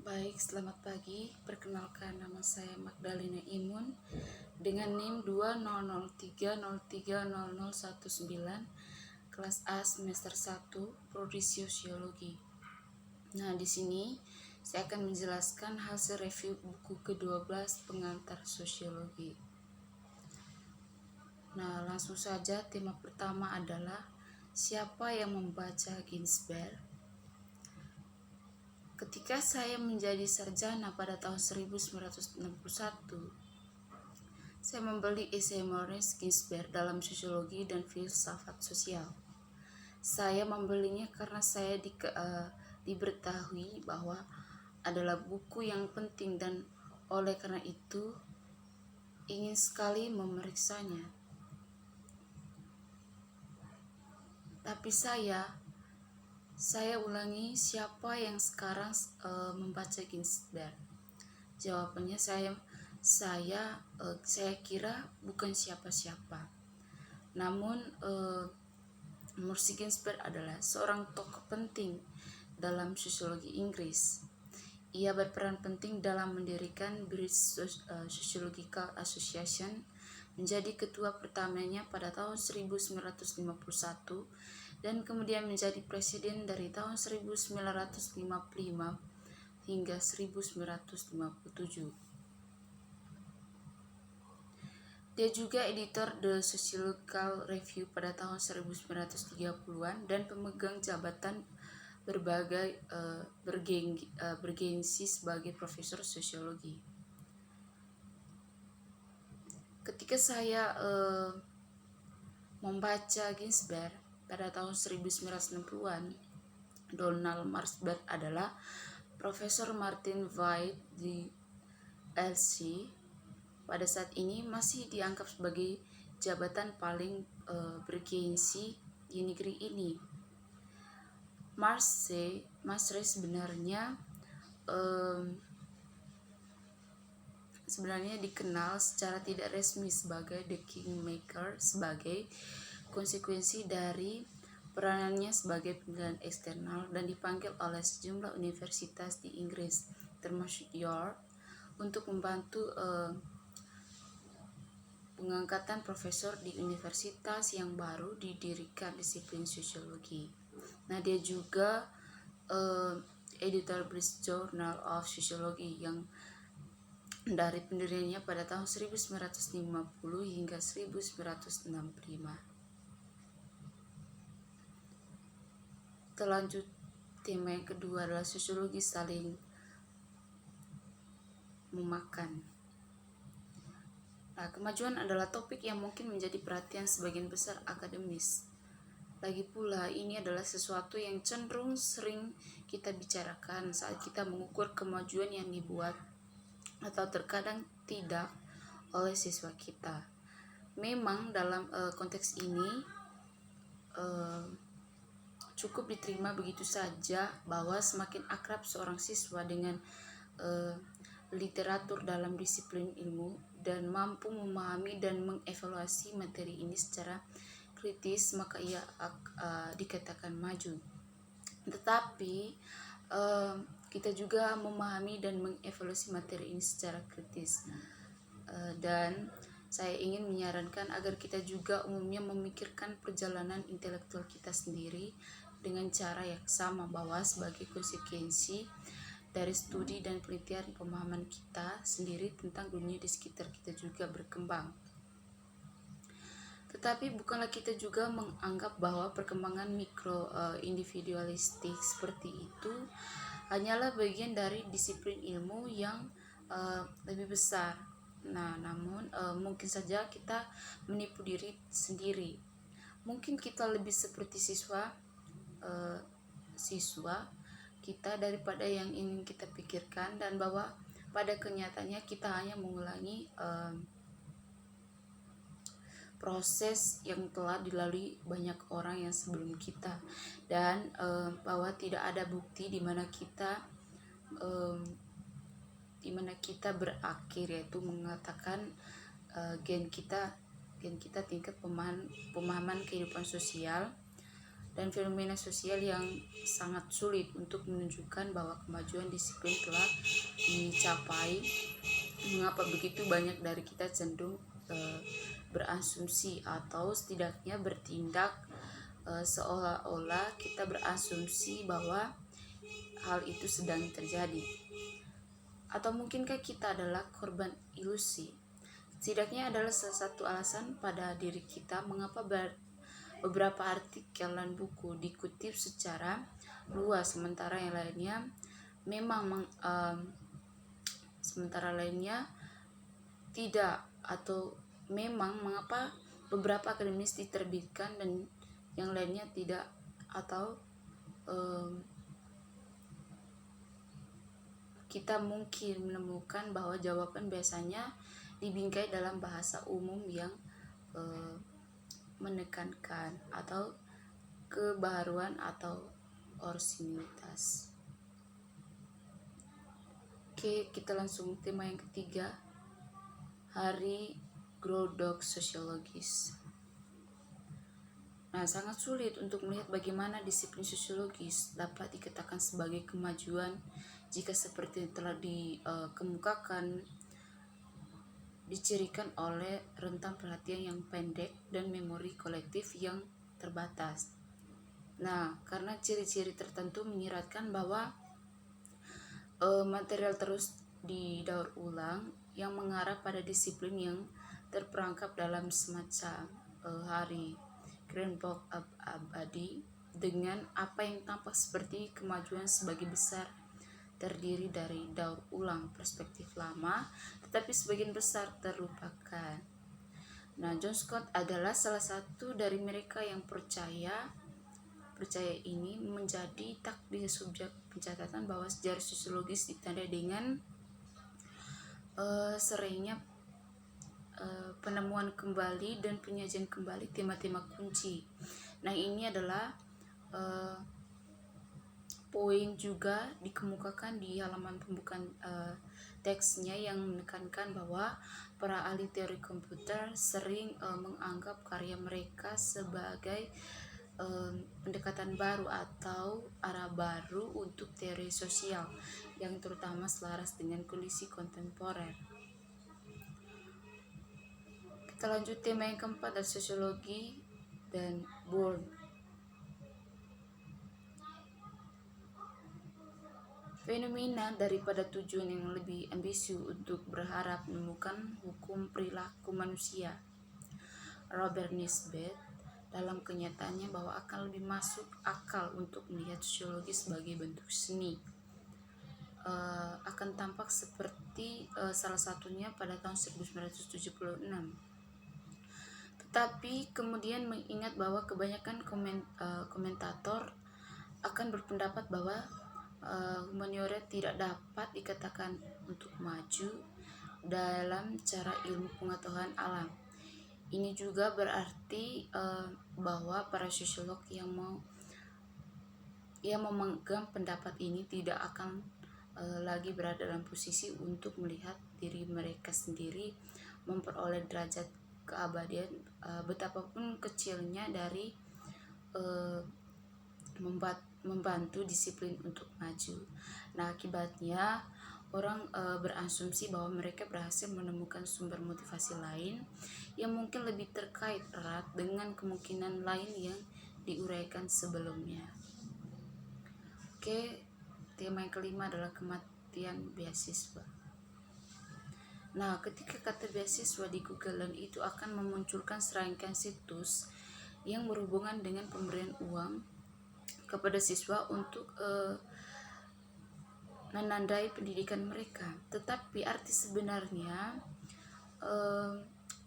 Baik, selamat pagi. Perkenalkan, nama saya Magdalena Imun dengan NIM 2003030019, kelas A semester 1, prodi Sosiologi. Nah, di sini saya akan menjelaskan hasil review buku ke-12 pengantar Sosiologi. Nah, langsung saja tema pertama adalah siapa yang membaca Ginsberg? Ketika saya menjadi sarjana pada tahun 1961, saya membeli esai Maurice Ginsberg dalam Sosiologi dan Filsafat Sosial. Saya membelinya karena saya diberitahui bahwa adalah buku yang penting dan oleh karena itu ingin sekali memeriksanya. Tapi saya ulangi, siapa yang sekarang membaca Ginsberg? Jawabannya saya kira bukan siapa-siapa. Namun Maurice Ginsberg adalah seorang tokoh penting dalam sosiologi Inggris. Ia berperan penting dalam mendirikan British Sociological Association, menjadi ketua pertamanya pada tahun 1951 dan kemudian menjadi presiden dari tahun 1955 hingga 1957. Dia juga editor The Sociological Review pada tahun 1930-an dan pemegang jabatan bergengsi sebagai profesor sosiologi. Ketika saya membaca Ginsberg pada tahun 1960-an, Donald Marsberg adalah Profesor Martin White di LC. Pada saat ini masih dianggap sebagai jabatan paling bergengsi di negeri ini. Marsre sebenarnya dikenal secara tidak resmi sebagai The Kingmaker sebagai konsekuensi dari peranannya sebagai penilaian eksternal dan dipanggil oleh sejumlah universitas di Inggris termasuk York untuk membantu pengangkatan profesor di universitas yang baru didirikan disiplin sosiologi. Nah, dia juga editor British Journal of Sociology yang dari pendiriannya pada tahun 1950 hingga 1965. Terlanjut, tema yang kedua adalah sosiologi saling memakan. Nah, kemajuan adalah topik yang mungkin menjadi perhatian sebagian besar akademis. Lagi pula, ini adalah sesuatu yang cenderung sering kita bicarakan saat kita mengukur kemajuan yang dibuat atau terkadang tidak oleh siswa kita. Memang dalam konteks ini cukup diterima begitu saja bahwa semakin akrab seorang siswa dengan literatur dalam disiplin ilmu dan mampu memahami dan mengevaluasi materi ini secara kritis, maka ia dikatakan maju. Tetapi kita juga memahami dan mengevaluasi materi ini secara kritis, dan saya ingin menyarankan agar kita juga umumnya memikirkan perjalanan intelektual kita sendiri dengan cara yang sama, bahwa sebagai konsekuensi dari studi dan penelitian pemahaman kita sendiri tentang dunia di sekitar kita juga berkembang. Tetapi bukanlah kita juga menganggap bahwa perkembangan mikro individualistik seperti itu hanyalah bagian dari disiplin ilmu yang lebih besar. Nah, namun mungkin saja kita menipu diri sendiri. Mungkin kita lebih seperti siswa kita daripada yang ingin kita pikirkan, dan bahwa pada kenyataannya kita hanya mengulangi proses yang telah dilalui banyak orang yang sebelum kita, dan bahwa tidak ada bukti di mana kita berakhir, yaitu mengatakan gen kita tingkat pemahaman kehidupan sosial dan fenomena sosial yang sangat sulit untuk menunjukkan bahwa kemajuan disiplin telah dicapai. Mengapa begitu banyak dari kita cenderung berasumsi atau setidaknya bertindak seolah-olah kita berasumsi bahwa hal itu sedang terjadi? Atau mungkinkah kita adalah korban ilusi? Setidaknya adalah salah satu alasan pada diri kita mengapa beberapa artikel dan buku dikutip secara luas, sementara yang lainnya tidak, atau memang mengapa beberapa akademis diterbitkan dan yang lainnya tidak, atau kita mungkin menemukan bahwa jawaban biasanya dibingkai dalam bahasa umum yang menekankan atau kebaruan atau orisinilitas. Oke, kita langsung tema yang ketiga, hari Glodok sosiologis. Nah, sangat sulit untuk melihat bagaimana disiplin sosiologis dapat dikatakan sebagai kemajuan jika seperti yang telah dikemukakan dicirikan oleh rentang perhatian yang pendek dan memori kolektif yang terbatas. Nah, karena ciri-ciri tertentu menyiratkan bahwa material terus didaur ulang yang mengarah pada disiplin yang terperangkap dalam semacam hari Groundhog abadi dengan apa yang tampak seperti kemajuan sebagai besar terdiri dari daur ulang perspektif lama, tetapi sebagian besar terlupakan. Nah, John Scott adalah salah satu dari mereka yang percaya ini menjadi takdir subjek pencatatan bahwa sejarah sosiologis ditandai dengan seringnya penemuan kembali dan penyajian kembali tema-tema kunci. Nah, ini adalah poin juga dikemukakan di halaman pembukaan teksnya yang menekankan bahwa para ahli teori komputer sering menganggap karya mereka sebagai pendekatan baru atau arah baru untuk teori sosial yang terutama selaras dengan kondisi kontemporer. Kita lanjut tema yang keempat, adalah sosiologi dan Bourne. Fenomena daripada tujuan yang lebih ambisius untuk berharap menemukan hukum perilaku manusia. Robert Nisbet dalam kenyataannya bahwa akan lebih masuk akal untuk melihat sosiologi sebagai bentuk seni. Akan tampak seperti salah satunya pada tahun 1976. Tetapi kemudian mengingat bahwa kebanyakan komentator akan berpendapat bahwa humaniora tidak dapat dikatakan untuk maju dalam cara ilmu pengetahuan alam. Ini juga berarti bahwa para sosiolog yang memegang pendapat ini tidak akan lagi berada dalam posisi untuk melihat diri mereka sendiri memperoleh derajat keabadian betapapun kecilnya dari membantu disiplin untuk maju. Nah, akibatnya orang berasumsi bahwa mereka berhasil menemukan sumber motivasi lain yang mungkin lebih terkait erat dengan kemungkinan lain yang diuraikan sebelumnya. Oke, tema yang kelima adalah kematian beasiswa. Nah, ketika kata beasiswa di Google, itu akan memunculkan serangkaian situs yang berhubungan dengan pemberian uang kepada siswa untuk menandai pendidikan mereka. Tetapi arti sebenarnya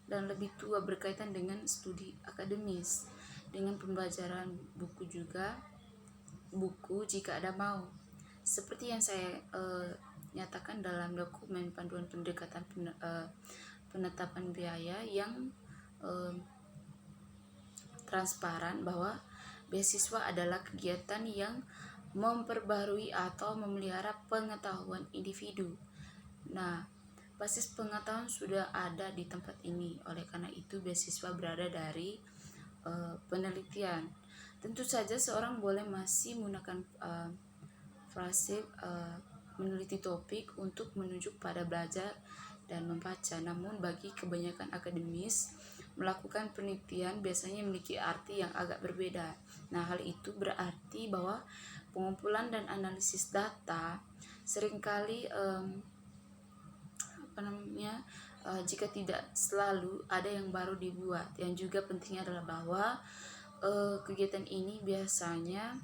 dan lebih tua berkaitan dengan studi akademis, dengan pembelajaran buku jika ada mau. Seperti yang saya nyatakan dalam dokumen panduan pendekatan penetapan biaya yang transparan, bahwa beasiswa adalah kegiatan yang memperbarui atau memelihara pengetahuan individu. Nah, basis pengetahuan sudah ada di tempat ini. Oleh karena itu, beasiswa berada dari penelitian. Tentu saja seorang boleh masih menggunakan frase meneliti topik untuk menunjuk pada belajar dan membaca. Namun bagi kebanyakan akademis, melakukan penelitian biasanya memiliki arti yang agak berbeda. Nah, hal itu berarti bahwa pengumpulan dan analisis data seringkali jika tidak selalu ada yang baru dibuat. Yang juga penting adalah bahwa kegiatan ini biasanya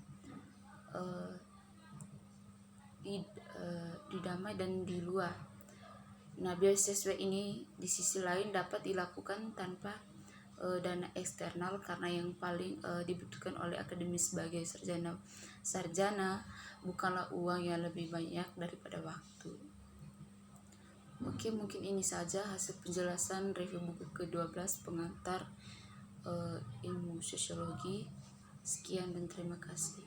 didamai dan di luar. Nah, beasiswa ini di sisi lain dapat dilakukan tanpa dana eksternal, karena yang paling dibutuhkan oleh akademis sebagai sarjana bukanlah uang yang lebih banyak daripada waktu. Oke, mungkin ini saja hasil penjelasan review buku ke-12 pengantar ilmu sosiologi. Sekian dan terima kasih.